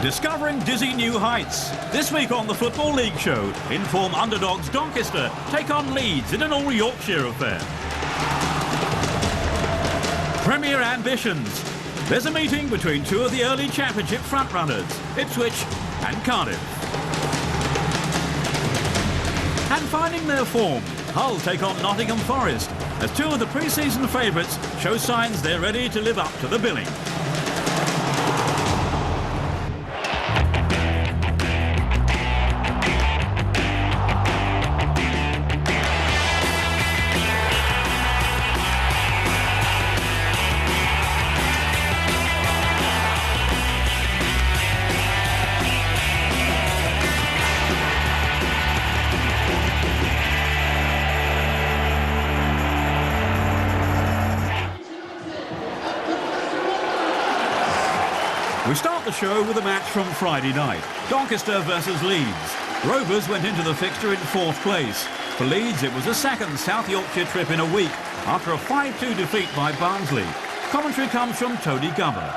Discovering dizzy new heights. This week on the Football League show, in-form underdogs Doncaster take on Leeds in an all-Yorkshire affair. Premier ambitions. There's a meeting between two of the early championship frontrunners, Ipswich and Cardiff. And finding their form, Hull take on Nottingham Forest as two of the pre-season favourites show signs they're ready to live up to the billing. We start the show with a match from Friday night, Doncaster versus Leeds. Rovers went into the fixture in 4th place. For Leeds, it was the second South Yorkshire trip in a week after a 5-2 defeat by Barnsley. Commentary comes from Tony Gummer.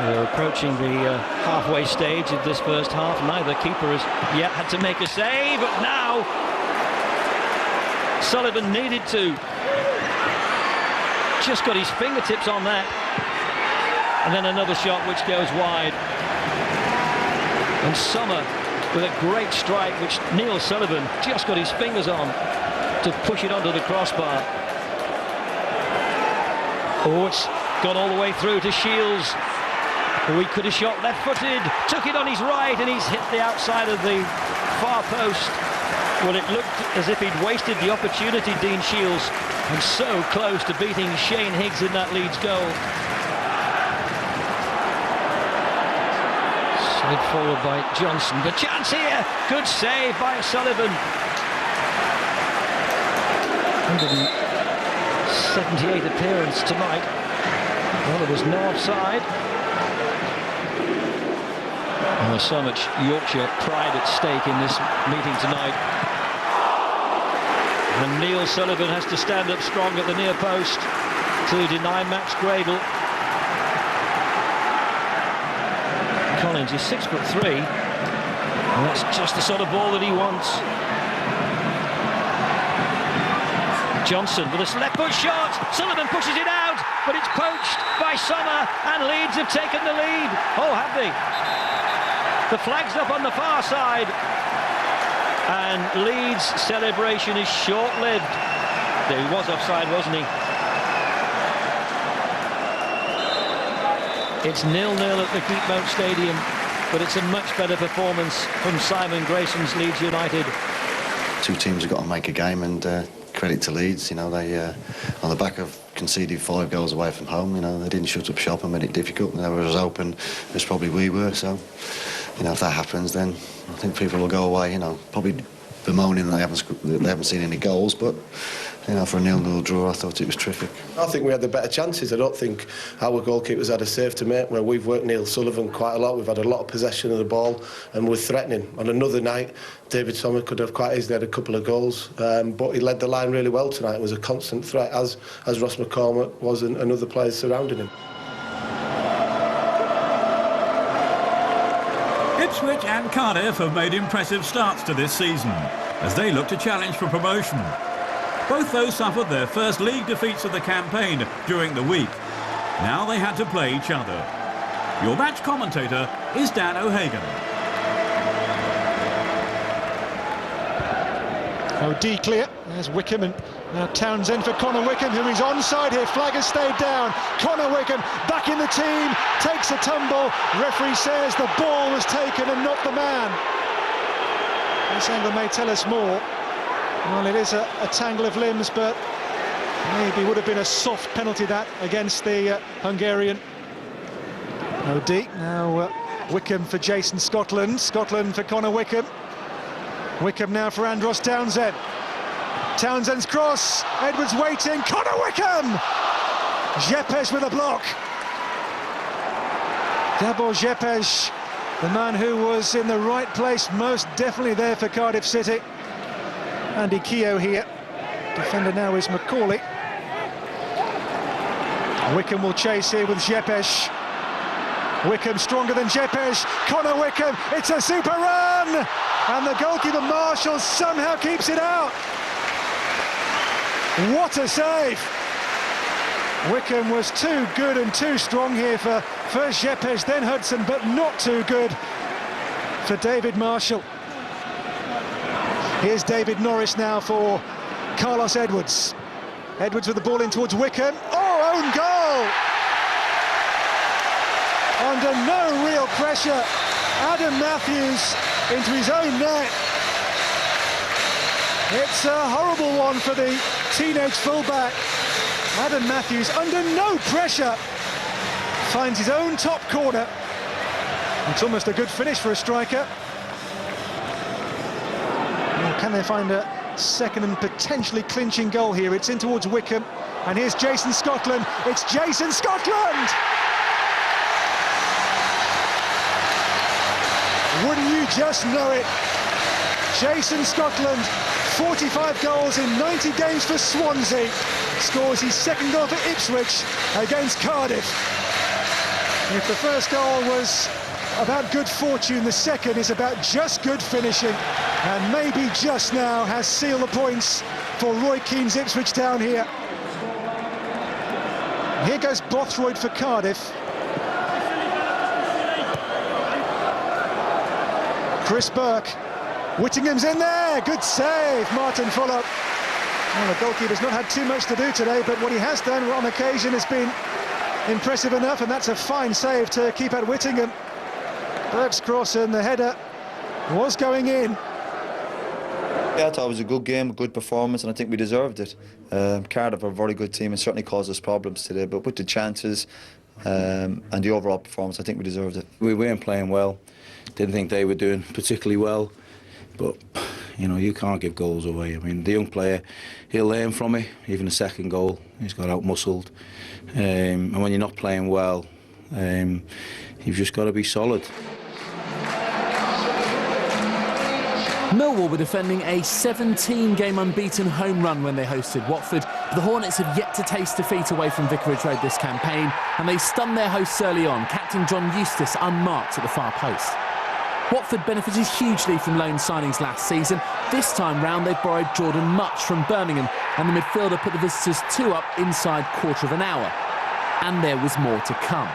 We're approaching the halfway stage of this first half. Neither keeper has yet had to make a save, but now Sullivan needed to. Just got his fingertips on that. And then another shot which goes wide. And Sommer with a great strike which Neil Sullivan just got his fingers on to push it onto the crossbar. Oh, it's gone all the way through to Shields. Oh, he could have shot left-footed, took it on his right, and he's hit the outside of the far post. Well, it looked as if he'd wasted the opportunity, Dean Shields, and so close to beating Shane Higgs in that Leeds goal. Forward by Johnson. The chance here. Good save by Sullivan. 178 appearance tonight. Well, there was no offside. Oh, so much Yorkshire pride at stake in this meeting tonight. And Neil Sullivan has to stand up strong at the near post to deny Max Gradle. Collins is 6'3", and that's just the sort of ball that he wants. Johnson with a left foot shot. Sullivan pushes it out, but it's poached by Sommer, and Leeds have taken the lead. Oh, have they? The flag's up on the far side, and Leeds' celebration is short-lived. He was offside, wasn't he? It's 0-0 at the Keepmoat Stadium, but it's a much better performance from Simon Grayson's Leeds United. Two teams have got to make a game, and credit to Leeds. You know, they on the back of conceding 5 goals away from home, you know, they didn't shut up shop and made it difficult. They were as open as probably we were. So, you know, if that happens, then I think people will go away, you know, probably bemoaning that they haven't seen any goals, but you know, for a 0-0 draw, I thought it was terrific. I think we had the better chances. I don't think our goalkeepers had a save to make. Where we've worked Neil Sullivan quite a lot. We've had a lot of possession of the ball, and we're threatening. On another night, David Sommer could have quite easily had a couple of goals, but he led the line really well tonight. It was a constant threat, as Ross McCormack was, and other players surrounding him. Ipswich and Cardiff have made impressive starts to this season as they look to challenge for promotion. Both those suffered their first league defeats of the campaign during the week. Now they had to play each other. Your match commentator is Dan O'Hagan. D clear. There's Wickham, and now Townsend for Connor Wickham, who is onside here. Flag has stayed down. Connor Wickham back in the team, takes a tumble. Referee says the ball was taken and not the man. This angle may tell us more. Well, it is a tangle of limbs, but maybe would have been a soft penalty that against the Hungarian. OD, now Wickham for Jason Scotland. Scotland for Connor Wickham. Wickham now for Andros Townsend. Townsend's cross, Edwards waiting, Connor Wickham! Jepes with a block. Gabor Jepes, the man who was in the right place, most definitely there for Cardiff City. Andy Keogh here. Defender now is Macaulay. Wickham will chase here with Jepes. Wickham stronger than Jepes. Connor Wickham, it's a super run! And the goalkeeper Marshall somehow keeps it out. What a save! Wickham was too good and too strong here for first Jepes, then Hudson, but not too good for David Marshall. Here's David Norris now for Carlos Edwards. Edwards with the ball in towards Wickham. Oh, own goal! Under no real pressure, Adam Matthews into his own net. It's a horrible one for the teenage fullback. Adam Matthews, under no pressure, finds his own top corner. It's almost a good finish for a striker. Well, can they find a second and potentially clinching goal here? It's in towards Wickham, and here's Jason Scotland. It's Jason Scotland! Wouldn't you just know it? Jason Scotland, 45 goals in 90 games for Swansea, scores his second goal for Ipswich against Cardiff. If the first goal was about good fortune, the second is about just good finishing, and maybe just now has sealed the points for Roy Keane's Ipswich Town here. Here goes Bothroyd for Cardiff. Chris Burke, Whittingham's in there, good save, Martin Fuller. Well, the goalkeeper's not had too much to do today, but what he has done on occasion has been impressive enough, and that's a fine save to keep out Whittingham. Burke's cross and the header was going in. Yeah, I thought it was a good game, a good performance, and I think we deserved it. Cardiff are a very good team and certainly caused us problems today, but with the chances and the overall performance, I think we deserved it. We weren't playing well, didn't think they were doing particularly well, but you know, you can't give goals away. I mean, the young player, he'll learn from it. Even the second goal, he's got out-muscled. And when you're not playing well, you've just got to be solid. Millwall were defending a 17-game unbeaten home run when they hosted Watford. The Hornets have yet to taste defeat away from Vicarage Road this campaign, and they stunned their hosts early on, captain John Eustace unmarked at the far post. Watford benefited hugely from loan signings last season. This time round they've borrowed Jordan Much from Birmingham, and the midfielder put the visitors 2 up inside quarter of an hour. And there was more to come.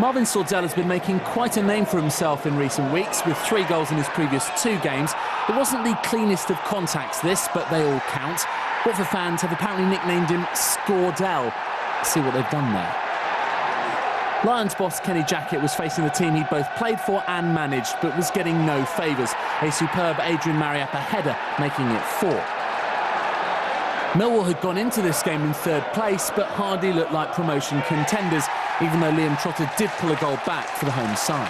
Marvin Sordell has been making quite a name for himself in recent weeks, with 3 goals in his previous 2 games. It wasn't the cleanest of contacts this, but they all count. Watford fans have apparently nicknamed him Scordell. See what they've done there. Lions boss Kenny Jackett was facing the team he'd both played for and managed, but was getting no favours. A superb Adrian Mariappa header, making it 4. Millwall had gone into this game in 3rd place, but hardly looked like promotion contenders, even though Liam Trotter did pull a goal back for the home side.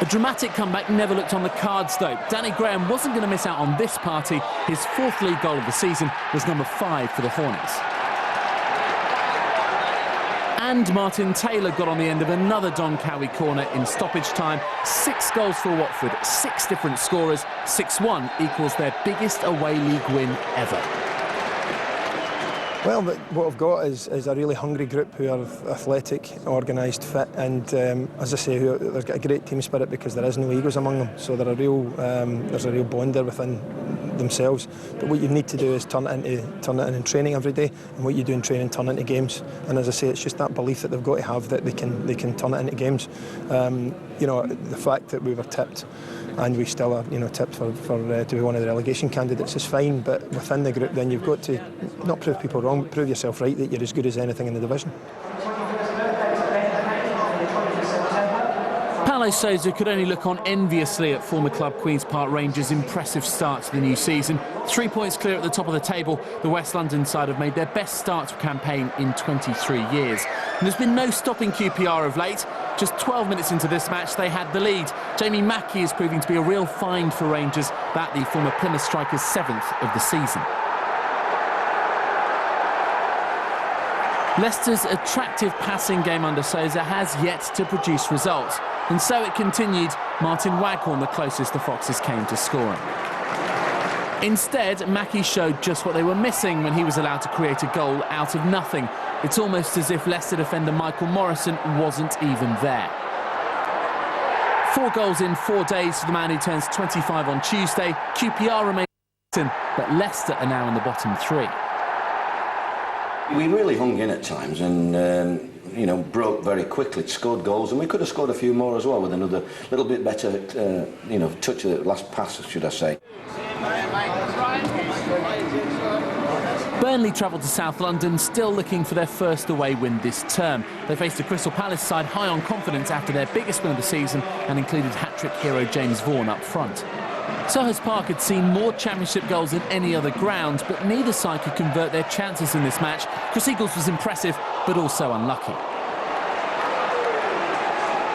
A dramatic comeback never looked on the cards, though. Danny Graham wasn't going to miss out on this party. His 4th league goal of the season was number 5 for the Hornets. And Martin Taylor got on the end of another Don Cowie corner in stoppage time. 6 goals for Watford, 6 different scorers. 6-1 equals their biggest away league win ever. Well, but what I've got is a really hungry group who are athletic, organised, fit, and as I say, they've got a great team spirit because there is no egos among them. So there's a real bond there within themselves. But what you need to do is turn it in training every day, and what you do in training turn it into games. And as I say, it's just that belief that they've got to have that they can turn it into games. You know, the fact that we were tipped. And we still are, tipped for to be one of the relegation candidates is fine, but within the group then you've got to not prove people wrong, but prove yourself right that you're as good as anything in the division. Paulo Sousa could only look on enviously at former club Queen's Park Rangers' impressive start to the new season. 3 points clear at the top of the table, the West London side have made their best start to a campaign in 23 years. And there's been no stopping QPR of late. Just 12 minutes into this match, they had the lead. Jamie Mackie is proving to be a real find for Rangers, that the former Plymouth striker's 7th of the season. Leicester's attractive passing game under Sousa has yet to produce results. And so it continued, Martin Waghorn the closest the Foxes came to scoring. Instead, Mackie showed just what they were missing when he was allowed to create a goal out of nothing. It's almost as if Leicester defender Michael Morrison wasn't even there. 4 goals in 4 days for the man who turns 25 on Tuesday. QPR remains but Leicester are now in the bottom 3. We really hung in at times and, you know, broke very quickly, scored goals, and we could have scored a few more as well with another little bit better, you know, touch of the last pass, should I say. Burnley travelled to South London, still looking for their first away win this term. They faced a Crystal Palace side high on confidence after their biggest win of the season and included hat-trick hero James Vaughan up front. Selhurst Park had seen more championship goals than any other ground, but neither side could convert their chances in this match. Chris Eagles was impressive, but also unlucky.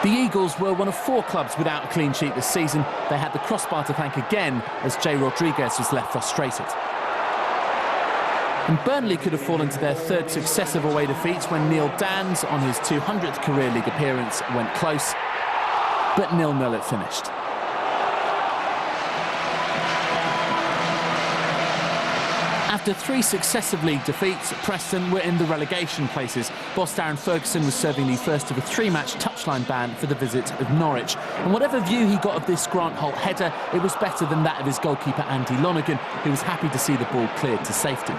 The Eagles were one of 4 clubs without a clean sheet this season. They had the crossbar to thank again as Jay Rodriguez was left frustrated. And Burnley could have fallen to their 3rd successive away defeat when Neil Dans, on his 200th career league appearance, went close. But 0-0 it finished. After 3 successive league defeats, Preston were in the relegation places. Boss Darren Ferguson was serving the first of a 3-match touchline ban for the visit of Norwich. And whatever view he got of this Grant Holt header, it was better than that of his goalkeeper Andy Lonergan, who was happy to see the ball cleared to safety.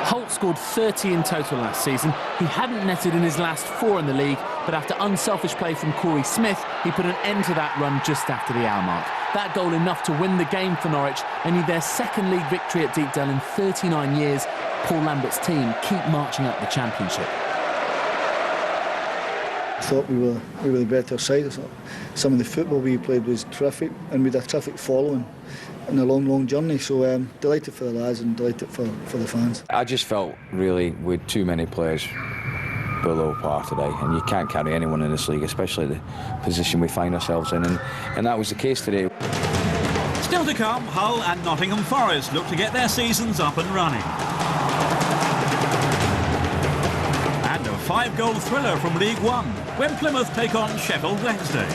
Holt scored 30 in total last season. He hadn't netted in his last 4 in the league, but after unselfish play from Corey Smith, he put an end to that run just after the hour mark. That goal enough to win the game for Norwich, only their 2nd league victory at Deepdale in 39 years. Paul Lambert's team keep marching up the championship. I thought we were the better side. I thought some of the football we played was terrific, and we had a terrific following in a long journey. So delighted for the lads and delighted for the fans. I just felt really with too many players below par today, and you can't carry anyone in this league, especially the position we find ourselves in, and that was the case today. Still to come, Hull and Nottingham Forest look to get their seasons up and running. And a 5-goal thriller from League One when Plymouth take on Sheffield Wednesday.